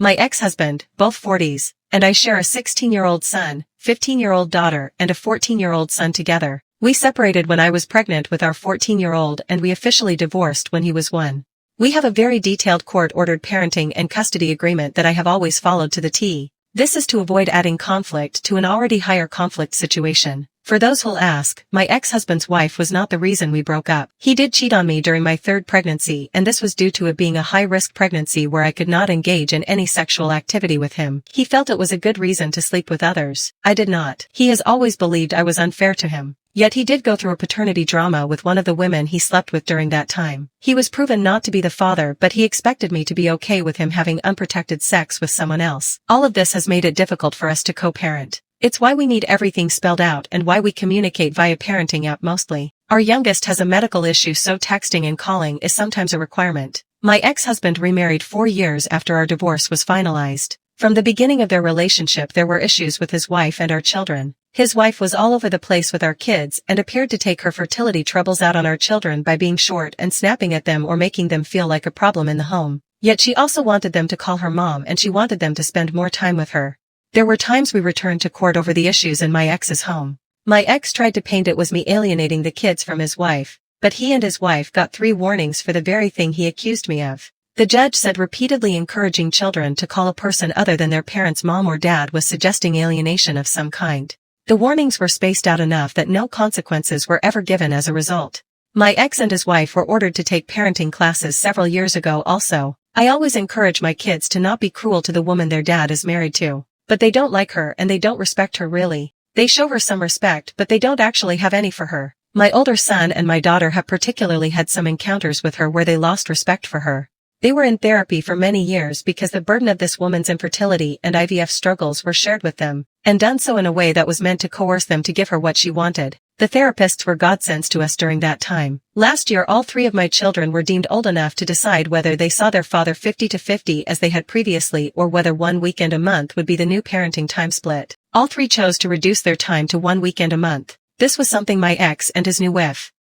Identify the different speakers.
Speaker 1: My ex-husband, both 40s, and I share a 16-year-old son, 15-year-old daughter, and a 14-year-old son together. We separated when I was pregnant with our 14-year-old and we officially divorced when he was 1. We have a very detailed court-ordered parenting and custody agreement that I have always followed to the T. This is to avoid adding conflict to an already higher conflict situation. For those who'll ask, my ex-husband's wife was not the reason we broke up. He did cheat on me during my 3rd pregnancy, and this was due to it being a high-risk pregnancy where I could not engage in any sexual activity with him. He felt it was a good reason to sleep with others. I did not. He has always believed I was unfair to him. Yet he did go through a paternity drama with one of the women he slept with during that time. He was proven not to be the father, but he expected me to be okay with him having unprotected sex with someone else. All of this has made it difficult for us to co-parent. It's why we need everything spelled out and why we communicate via parenting app mostly. Our youngest has a medical issue, so texting and calling is sometimes a requirement. My ex-husband remarried 4 years after our divorce was finalized. From the beginning of their relationship there were issues with his wife and our children. His wife was all over the place with our kids and appeared to take her fertility troubles out on our children by being short and snapping at them or making them feel like a problem in the home. Yet she also wanted them to call her mom and she wanted them to spend more time with her. There were times we returned to court over the issues in my ex's home. My ex tried to paint it was me alienating the kids from his wife, but he and his wife got 3 warnings for the very thing he accused me of. The judge said repeatedly encouraging children to call a person other than their parents' mom or dad was suggesting alienation of some kind. The warnings were spaced out enough that no consequences were ever given as a result. My ex and his wife were ordered to take parenting classes several years ago also. I always encourage my kids to not be cruel to the woman their dad is married to. But they don't like her and they don't respect her really. They show her some respect but they don't actually have any for her. My older son and my daughter have particularly had some encounters with her where they lost respect for her. They were in therapy for many years because the burden of this woman's infertility and IVF struggles were shared with them, and done so in a way that was meant to coerce them to give her what she wanted. The therapists were godsends to us during that time. Last year all 3 of my children were deemed old enough to decide whether they saw their father 50-50 as they had previously or whether 1 weekend a month would be the new parenting time split. All 3 chose to reduce their time to 1 weekend a month. This was something my ex and his new wife